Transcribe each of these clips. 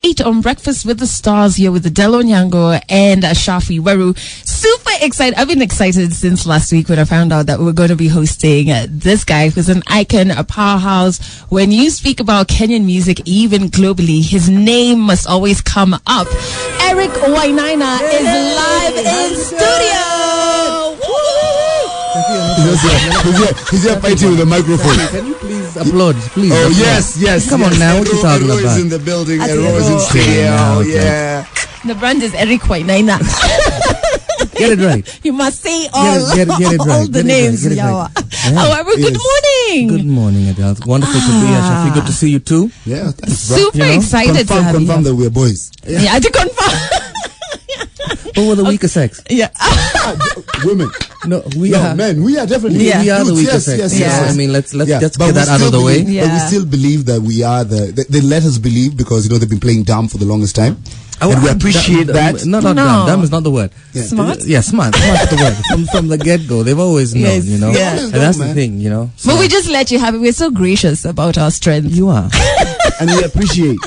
8 on Breakfast with the Stars here with Adelo Nyango and Shafi Weru. Super excited. I've been excited since last week when I found out that we're going to be hosting this guy who's an icon, a powerhouse. When you speak about Kenyan music, even globally, his name must always come up. Eric Wainaina is live in studio. He's here fighting with the microphone. Can you please applaud? Please. Oh, applaud. yes. Come on now, what you talking about? is in the building. Ero is in studio. Yeah. The brand is Eric Wainaina. Get it right. You must say all the names. However, good morning. Good morning, Adele. Wonderful to be here, Shafi. Good to see you too. Yeah, thanks, super excited to have you. Confirm that we're boys. Yeah, to confirm. Who were the weaker sex? Yeah. Women. No, we are men. We are definitely. Yeah. We are the weaker sex. Yes. I mean, let's just get that out of the way. Yeah. But we still believe that we are they let us believe because they've been playing dumb for the longest time. And we appreciate that. No. Dumb is not the word. Yeah. Smart? Yeah, smart. Smart is the word. From the get-go, they've always known, Yes. you know. Yeah. And that's the thing, you know. But we just let you have it. We're so gracious about our strength. You are. And we appreciate.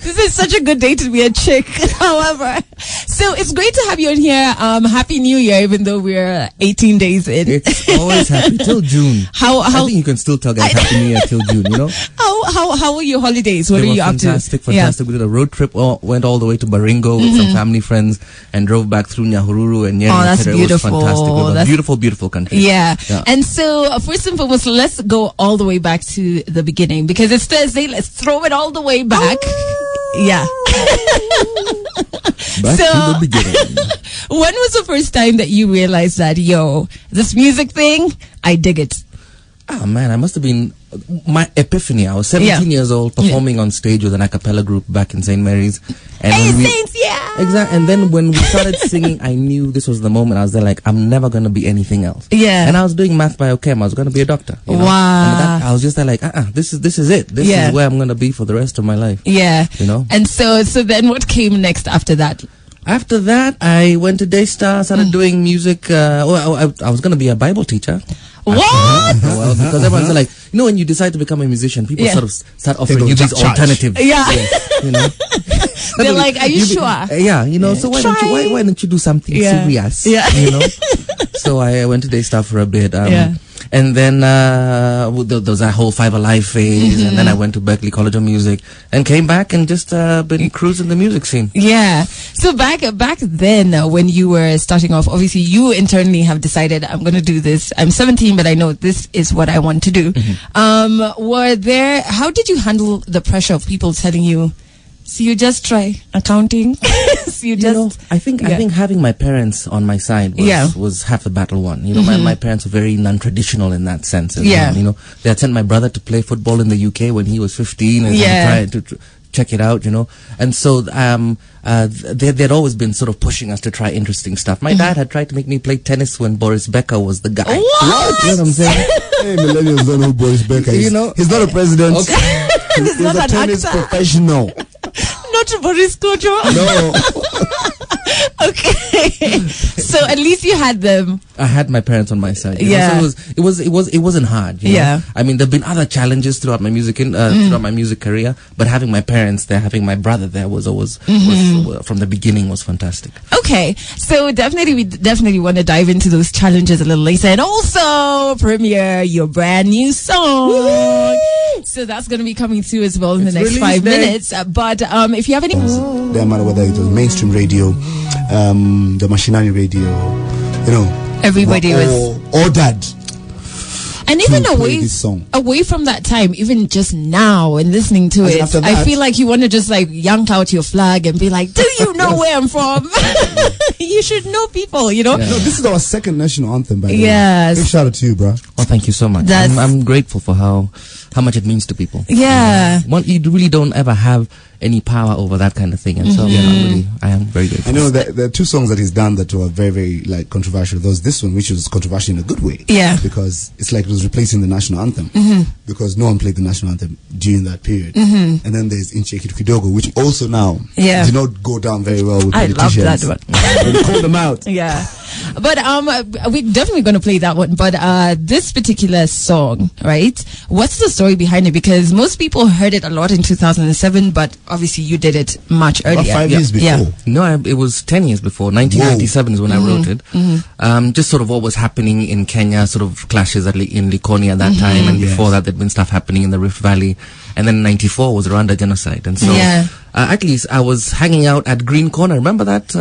This is such a good day to be a chick. However, so it's great to have you in here. Happy New Year, even though we're 18 days in. It's always happy till June. I think you can still tell guys Happy New Year till June, you know. How were your holidays? What They were you up to? Fantastic. Yeah. We did a road trip. Went all the way to Baringo with some family friends and drove back through Nyahururu and Nyeri. Oh, that's beautiful. It was fantastic. It was a beautiful, beautiful country. Yeah. And so, first and foremost, let's go all the way back to the beginning because it's Thursday. Let's throw it all the way back. Yeah. Back to the beginning. When was the first time that you realized that, this music thing, I dig it? Oh man, I must have been my epiphany. I was 17 years old, performing on stage with an a cappella group back in St. Mary's. And Saints, exactly. And then when we started singing, I knew this was the moment. I was there like, I'm never going to be anything else. Yeah. And I was doing math biochem. I was going to be a doctor. You know? Wow. And I was just there like, this is it. This is where I'm going to be for the rest of my life. Yeah. You know. And so then what came next after that? After that, I went to Daystar, started doing music. I was going to be a Bible teacher. What? Well, because everyone's like, when you decide to become a musician, people sort of start offering you these alternatives. Yeah. You know? They're like, are you sure? So why don't you do something serious? Yeah. You know? So I went to Daystar for a bit. And then there was that whole Five Alive phase, and then I went to Berklee College of Music and came back and just been cruising the music scene. Yeah. So back then, when you were starting off, obviously you internally have decided, I'm going to do this. I'm 17, but I know this is what I want to do. How did you handle the pressure of people telling you, so you just try accounting? I think having my parents on my side was half the battle won. My parents were very non-traditional in that sense. They had sent my brother to play football in the UK when he was 15 and tried to check it out, And so they'd always been sort of pushing us to try interesting stuff. My dad had tried to make me play tennis when Boris Becker was the guy. What? You know what I'm saying? Hey, millennials don't know who Boris Becker is. He's not a president. Okay. He's not a tennis professional. Not Boris Kojo. No. Okay. So at least you had them. I had my parents on my side. So it wasn't hard. Yeah. I mean, there've been other challenges throughout my music throughout my music career, but having my parents there, having my brother there was from the beginning was fantastic. Okay. So we definitely want to dive into those challenges a little later, and also premiere your brand new song. Woo! So that's going to be coming through as well in the next 5 minutes. But if you have any, doesn't matter whether it was mainstream radio, the machinery radio, everybody was ordered. And even away from that time, even just now and listening to it, I feel like you want to just like yank out your flag and be like, do you know where I'm from? You should know people, Yeah. No, this is our second national anthem, by the way. Yes. Big shout out to you, bro. Well, thank you so much. I'm grateful for how much it means to people. Yeah. You really don't ever have any power over that kind of thing, and so I am very grateful. I know that there are two songs that he's done that were very, very like controversial. There's this one which was controversial in a good way, because it's like it was replacing the national anthem, because no one played the national anthem during that period. And then there's Nchi, Kitu Kidogo, which also now did not go down very well with politicians. I love that one. They called them out. Yeah. But we're definitely going to play that one. But this particular song, right? What's the story behind it? Because most people heard it a lot in 2007, but obviously you did it much earlier. About 5 years before. Yeah. No, it was 10 years before. 1997 is when I wrote it. Just sort of what was happening in Kenya, sort of clashes in Likoni at that time, and before that there'd been stuff happening in the Rift Valley. And then 94 was Rwanda genocide, and so at least I was hanging out at Green Corner. Remember that?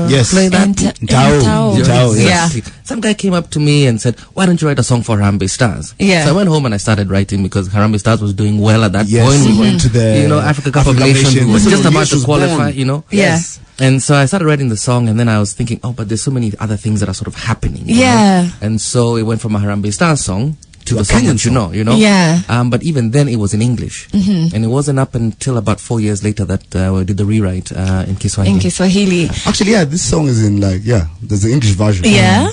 Yes. Play that. Tao. Exactly. Some guy came up to me and said, "Why don't you write a song for Harambee Stars?" Yeah. So I went home and I started writing because Harambee Stars was doing well at that point. We went to the Africa Cup of Nations. We were just about to qualify. Yes. And so I started writing the song, and then I was thinking, oh, but there's so many other things that are sort of happening. Yeah. And so it went from a Harambee Stars song to the song that you know. Yeah. But even then it was in English. And it wasn't up until about 4 years later that we did the rewrite in Kiswahili. In Kiswahili. Actually, this song is in there's the English version. Yeah.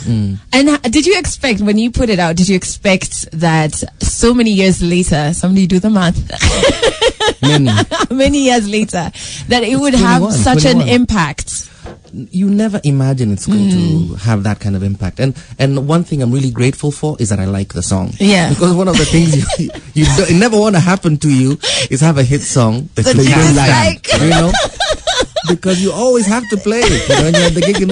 And did you expect, when you put it out, did you expect that so many years later, somebody do the math, many years later, that it would have such 21. An impact? You never imagine it's going to have that kind of impact. And one thing I'm really grateful for is that I like the song. Yeah. Because one of the things you never want to happen to you is have a hit song that you don't like. Because you always have to play it. When you're at the gig, you're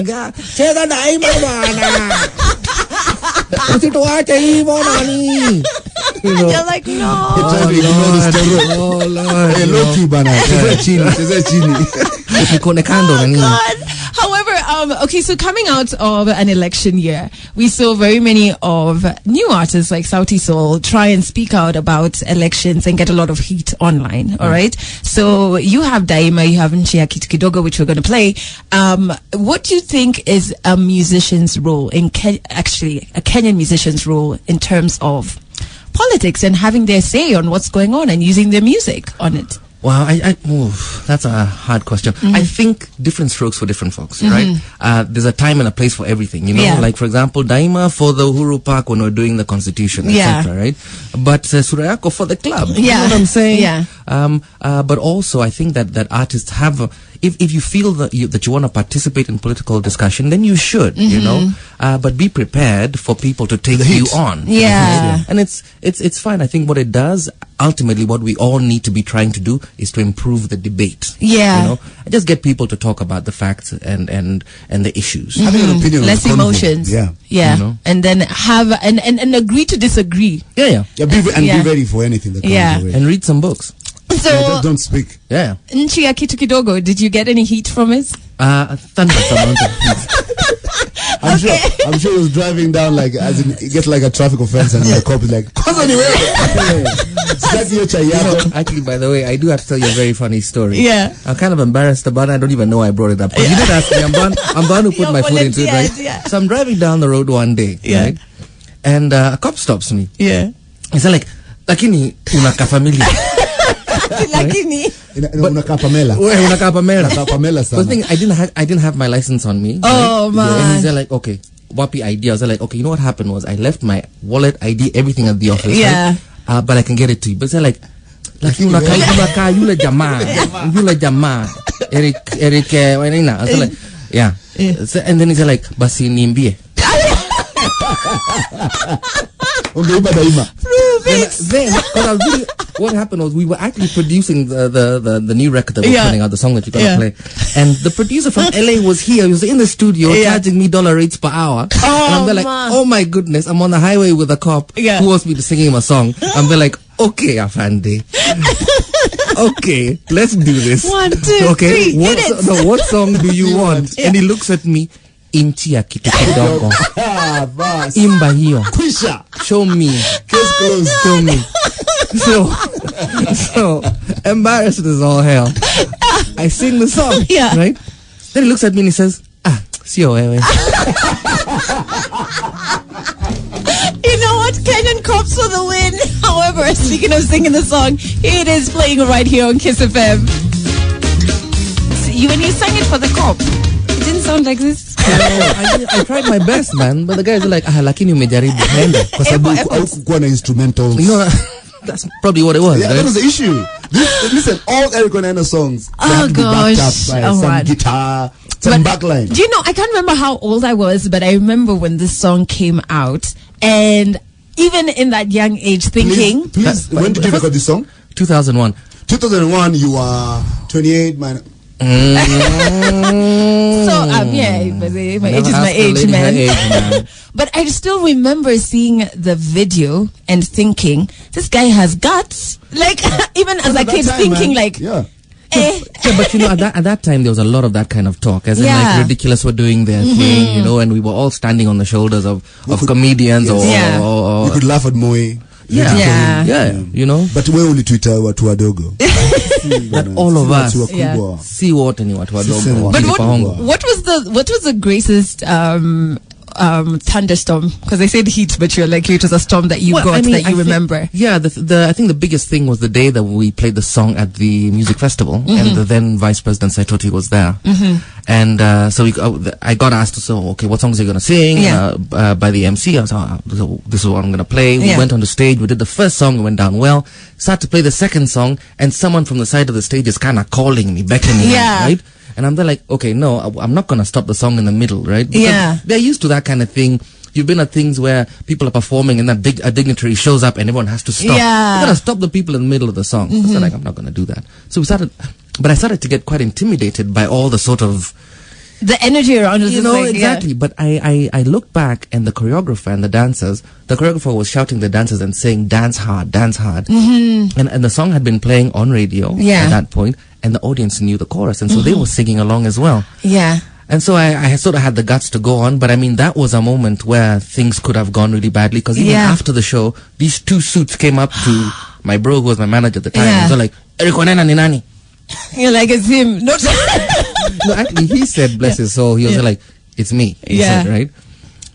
like, no. Oh, Lord. God. However, okay, so coming out of an election year, we saw very many of new artists like Sauti Sol try and speak out about elections and get a lot of heat online. All right. So you have Daima, you have Nchi, Kitu Kidogo, which we're going to play. What do you think is a musician's role actually a Kenyan musician's role in terms of politics and having their say on what's going on and using their music on it? Wow, that's a hard question. I think different strokes for different folks, right? There's a time and a place for everything, Like, for example, Daima for the Uhuru Park when we're doing the Constitution, etc., right? But Surayako for the club, you know what I'm saying? Yeah. But also, I think that artists have... If you feel that you want to participate in political discussion, then you should, but be prepared for people to take you on. Yeah. And it's fine. I think what it does, ultimately, what we all need to be trying to do is to improve the debate. Yeah. And just get people to talk about the facts and the issues. Having an opinion, less emotions. Yeah. And then have and agree to disagree. Yeah. Be ready for anything that comes your way. And read some books. So just don't speak. Yeah. Nchi, Kitu Kidogo, did you get any heat from it? Thunderous amount of heat. I'm sure he was driving down as in you get a traffic offense and the cop is like, actually, by the way, I do have to tell you a very funny story. Yeah. I'm kind of embarrassed about it. I don't even know I brought it up. But you did ask me. I'm the one who put my foot into it, right? Yeah. So I'm driving down the road one day, right? And a cop stops me. Yeah. He's like, lakini unaka familia. Lakini unakaa Pamela. Unakaa Pamela. Sana. The thing, I didn't have my license on me. Oh, man. And he's like, okay, wapi ID? I was like, okay, you know what happened was I left my wallet, ID, everything at the office. Yeah. Right? But I can get it to you. But they're like unakaa yule jamaa. Eric Wainaina. I was like, yeah. So, and then he's like, basi niambie. Then what happened was we were actually producing the new record that we're putting out, the song that you're gonna play, and the producer from LA was here. He was in the studio charging me $dollar rates per hour. Oh, and I'm there like, oh my goodness, I'm on the highway with a cop who wants me to sing him a song. I'm there like, okay, Afande. Okay, let's do this. 1, 2, 3, what song do you want? And he looks at me. Nchi ya Kitu Kidogo. Imba hiyo. Show me. Case closed. Show me. So embarrassed as all hell. I sing the song. Right? Then he looks at me and he says, sio wewe. You know what? Kenyan cops for the win. However, speaking of singing the song, it is playing right here on Kiss FM. When you sang it for the cop, it didn't sound like this. I tried my best, man, but the guys are like, lakini umejaribu. Kwa sababu haukuwa na instrumentals. That's probably what it was. Yeah, right? That was the issue. Listen, all Eric Wainaina songs have to be backed up by some guitar, some backline. Do you know, I can't remember how old I was, but I remember when this song came out, and even in that young age thinking... Please, when did you record this song? 2001. 2001, you are 28, man. So, yeah, my age is my age, man. But I still remember seeing the video and thinking, this guy has guts. Like, even as a kid, thinking, man. Like... Yeah. Yeah, but you know, at that time there was a lot of that kind of talk, as in like Ridiculous were doing their thing, you know, and we were all standing on the shoulders of comedians or you could laugh at Moe. Yeah, you know. But we're only Twitter watu wadogo. But all of us see what ni watu wadogo. But what was the greatest thunderstorm? Because they said heat, but you're like, it was a storm that you remember. Yeah, I think the biggest thing was the day that we played the song at the music festival, and the then Vice President Saitoti was there, and so I got asked to say, okay, what songs are you gonna sing? By the MC. I was like, this is what I'm gonna play. We went on the stage, we did the first song, it went down well. Started to play the second song, and someone from the side of the stage is kind of calling me, beckoning me, right? And I'm there like, okay, no, I'm not going to stop the song in the middle, right? Because they're used to that kind of thing. You've been at things where people are performing and a dignitary shows up and everyone has to stop. You're going to stop the people in the middle of the song. So like, I'm not going to do that. So I started to get quite intimidated by all the sort of... The energy around us. You know, exactly. But I look back and the choreographer and the dancers, the choreographer was shouting the dancers and saying, dance hard, dance hard. And the song had been playing on radio at that point, and the audience knew the chorus, and so they were singing along as well. Yeah. And so I sort of had the guts to go on, but I mean, that was a moment where things could have gone really badly, because even after the show, these two suits came up to my bro, who was my manager at the time, and they're like, Eric Wainaina ni nani? You're like, it's him. No, actually, he said, bless his soul, he was like, it's me. He said, right?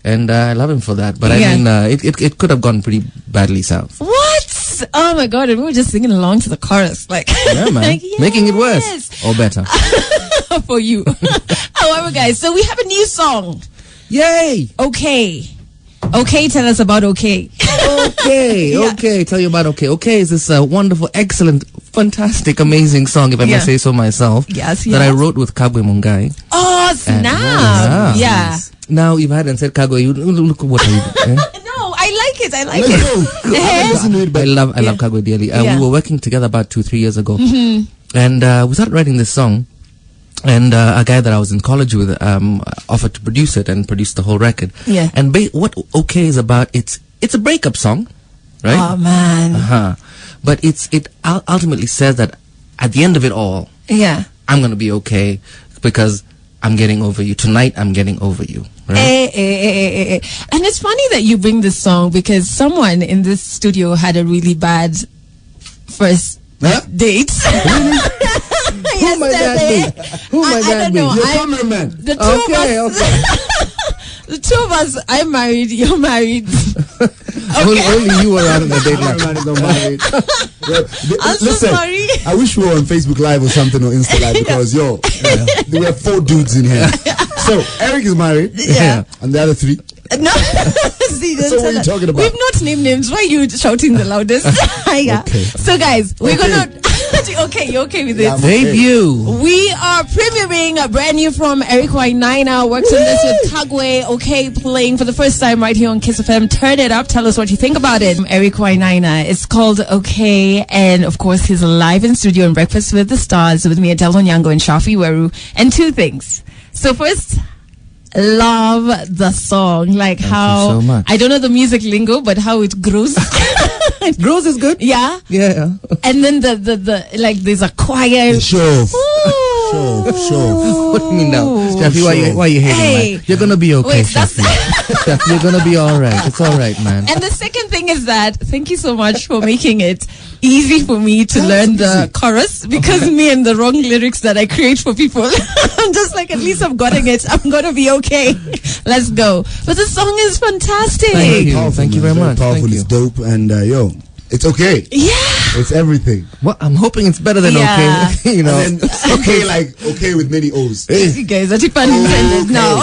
And I love him for that. But I mean, it could have gone pretty badly south. What? Oh my God. And we were just singing along to the chorus. Like, yeah, man. Like, making it worse. Or better. For you. However, guys, so we have a new song. Yay! Okay. Okay, tell us about Okay. Okay, tell you about Okay. Okay is this wonderful, excellent, fantastic, amazing song, if I may say so myself. Yes. That I wrote with Kagwe Mungai. Oh, snap. Yeah. Now, if I hadn't said Kagwe, you look what are you doing? No, I like it. I like it. I love Kagwe dearly. We were working together about 2-3 years ago. And we started writing this song. And a guy that I was in college with offered to produce it and produce the whole record. Yeah. And what Okay is about, it's a breakup song, right? Oh, man. But it ultimately says that at the end of it all, I'm going to be okay because I'm getting over you. Tonight, I'm getting over you. Right? And it's funny that you bring this song because someone in this studio had a really bad first date. Who might that be? Who might that be? Your cameraman. The two of us. The two of us. I'm married. You're married. Only you were out on a date like that. I'm so sorry. I wish we were on Facebook Live or something, or Insta Live, because we have 4 dudes in here. So Eric is married. Yeah. And the other 3. No. See, so what are you talking about? We've not named names. Why are you shouting the loudest? Okay. So guys, we're gonna. Okay, you okay with this? Debut. We are premiering a brand new from Eric Wainaina. Works on this with Kagwe. Okay, playing for the first time right here on Kiss FM. Turn it up. Tell us what you think about it. Eric Wainaina. It's called Okay, and of course he's live in studio on Breakfast with the Stars with me, Adele Onyango and Shafi Weru. And 2 things. So first, love the song, like Thank how you so much. I don't know the music lingo, but how it grows. Grows is good. Yeah. And then the like there's a choir. Show. What do you mean now? Shafi, why are you hating, man? You're gonna be okay, Wait, Shafi. Shafi, you're gonna be alright. It's alright, man. And the second thing is that thank you so much for making it easy for me to learn the chorus, because me and the wrong lyrics that I create for people, I'm just like, at least I'm getting it. I'm gonna be okay. Let's go. But the song is fantastic. Thank you. Thank you very much. Powerful. It's dope, and it's okay. Yeah. It's everything. Well, I'm hoping it's better than okay. You know. And then, okay, like okay with many O's. You guys are too fun intended now.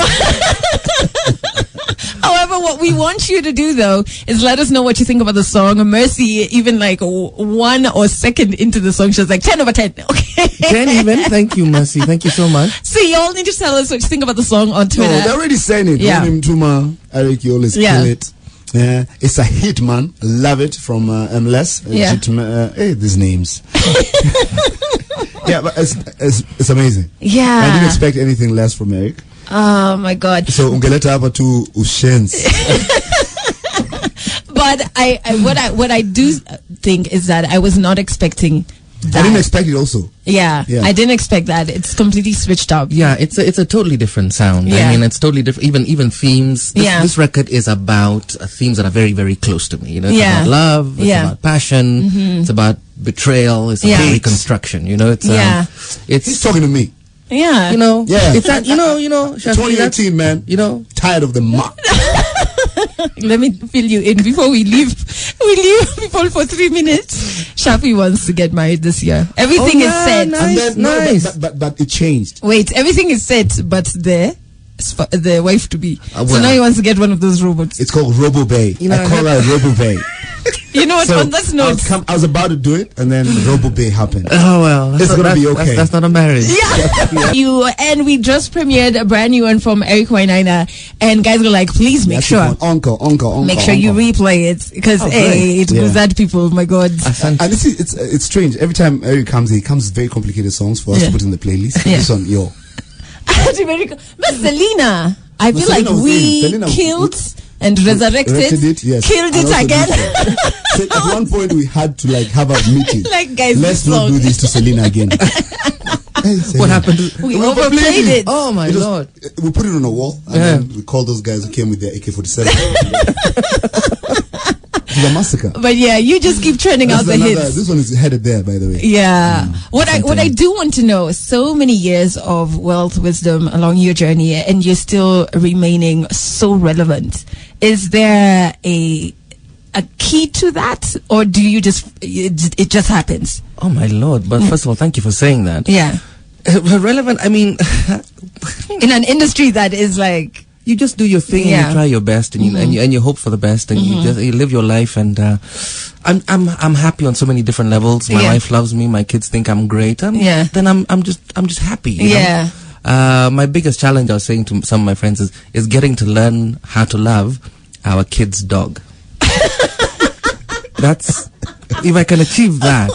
However, However, what we want you to do, though, is let us know what you think about the song. Mercy, even like 1 or second into the song, she was like 10 over 10. Okay. 10 even? Thank you, Mercy. Thank you so much. So you all need to tell us what you think about the song on Twitter. No, they're already saying it. Yeah. Tuma, Eric, you always kill it. Yeah, it's a hit, man. Love it from MLS. Hey, these names. Yeah, but it's amazing. Yeah, I didn't expect anything less from Eric. Oh my God. So ungeleta hapa tu ushens. But what I do think is that I was not expecting that. I didn't expect it also. Yeah, I didn't expect that. It's completely switched up. Yeah, it's a totally different sound. Yeah. I mean, it's totally different. Even themes. This record is about themes that are very, very close to me. You know, it's about love. It's about passion. It's about betrayal. It's about reconstruction. You know, it's He's talking to me. Yeah, you know, it's that, you know, Shafi, 2018, man. You know, tired of the mock. Let me fill you in before we leave. We leave people for 3 minutes. Shafi wants to get married this year. Everything is set. Nice, and then, but it changed. Wait, everything is set, but the wife to be. So now he wants to get one of those robots. It's called Robo Bay. You know, I call her Robo Bay. You know what? So on this note, I was about to do it, and then Robo Bay happened. Oh well, it's gonna be okay. That's not a marriage. Yeah. And we just premiered a brand new one from Eric Wainaina, and guys were like, please make sure, make sure you replay it because it goes at people. Oh my God! And it's strange. Every time Eric comes, he comes with very complicated songs for us to put in the playlist. This one, yo. But Selena, I feel like we killed and resurrected it, killed it again. So at one point we had to have a meeting. Like, guys, let's not do this to Selena again. What happened? We overplayed it. Oh my Lord! We put it on a wall and then we called those guys who came with their AK-47. It's a massacre. But yeah, you just keep trending out the hits. This one is headed there, by the way. Yeah. What I do want to know, so many years of wealth, wisdom along your journey, and you're still remaining so relevant. Is there a key to that, or do you it just happens? Oh my Lord! But first of all, thank you for saying that. Yeah. Relevant. I mean, in an industry that is like. You just do your thing and you try your best and you hope for the best and you live your life and I'm happy on so many different levels. My wife loves me. My kids think I'm great. Then I'm just happy. You know? My biggest challenge, I was saying to some of my friends, is getting to learn how to love our kid's dog. That's if I can achieve that.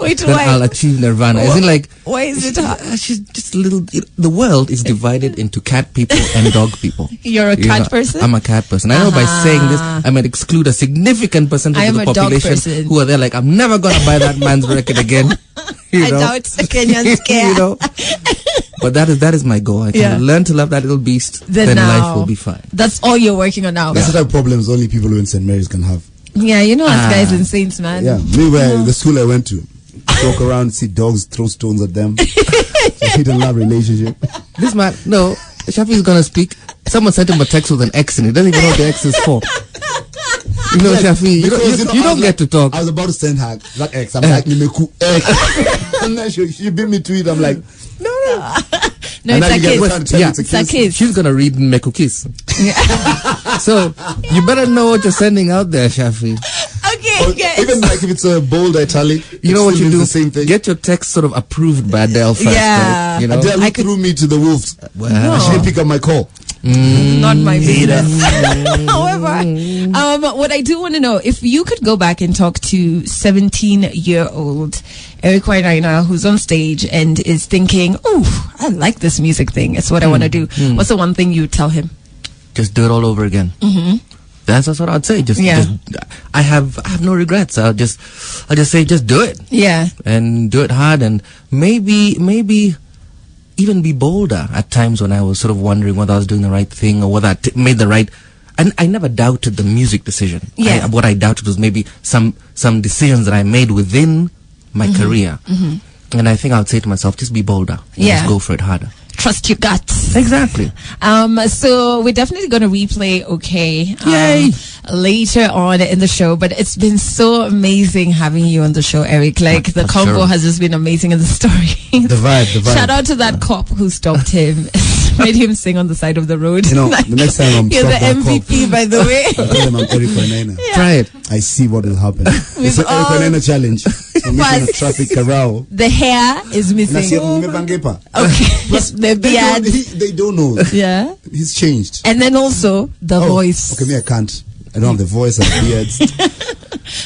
Then I'll achieve nirvana. Isn't like why is it hard? She's just a little. The world is divided into cat people and dog people. You're a cat person? I'm a cat person. I know by saying this, I might exclude a significant percentage of the population who are there like, I'm never gonna buy that man's record again. I doubt the Kenyans care. You know? But that is my goal. I can learn to love that little beast. Then life will be fine. That's all you're working on now. That's the type of problems only people who in St. Mary's can have. Yeah, you know us guys in Saints, man. Yeah, the school I went to, walk around, see dogs, throw stones at them. It's a hidden-love relationship. This man, no, Shafi is gonna speak. Someone sent him a text with an X in it. He doesn't even know what the X is for. You know, Shafi, you don't get to talk. I was about to send her that X. I'm like, Nimeku X. And then she beat me to it. I'm like, no. No, it's a kiss. It's a kiss. She's gonna read Meku Kiss. So you better know what you're sending out there, Shafi. Okay, yes. Even like if it's a bold italic, you know what you do? The same thing. Get your text sort of approved by Adele first. Yeah. Right? You know? Adele threw me to the wolves. Wow. She didn't pick up my call. Not my business. However, what I do want to know, if you could go back and talk to 17-year-old Eric Wainaina, who's on stage and is thinking, oh, I like this music thing. It's what I want to do. What's the one thing you would tell him? Just do it all over again. That's what I'd say. Just I have no regrets. I'll just say, just do it. Yeah. And do it hard and maybe even be bolder at times when I was sort of wondering whether I was doing the right thing or whether I made the right. And I never doubted the music decision. Yeah. What I doubted was maybe some decisions that I made within my career. And I think I would say to myself, just be bolder. Just go for it harder. Trust your guts. Exactly. So we're definitely going to replay Yay! Later on in the show, but it's been so amazing having you on the show, Eric. Like the convo has just been amazing in the story. The vibe. Shout out to that cop who stopped him. made him sing on the side of the road. You know, the next time I'm you're the MVP, by the way. I'll tell them I'm Eric Wainaina. Yeah. Try it. I see what will happen. It's an Eric Wainaina challenge. Formation of traffic corral. The hair is missing. Okay. The beard. They don't know. Yeah. He's changed. And then also the voice. Okay, me, I can't. I don't have the voice and the beards.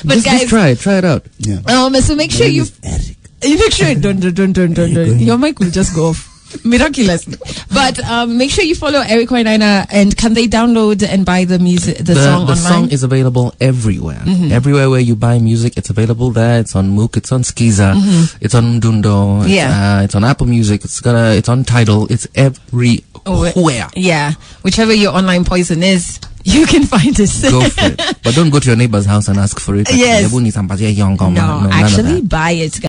But guys, just try it out. Yeah. So make sure you make sure don't. Your mic will just go off miraculously. But make sure you follow Eric Wainaina. And can they download and buy the music, the song online? The song is available everywhere. Everywhere where you buy music, it's available there. It's on Mook, it's on Skiza, it's on Dundo, it's on Apple Music, it's on Tidal, it's everywhere. Yeah, whichever your online poison is, you can find it. Go for it. But don't go to your neighbor's house and ask for it. Yes. No, actually buy it.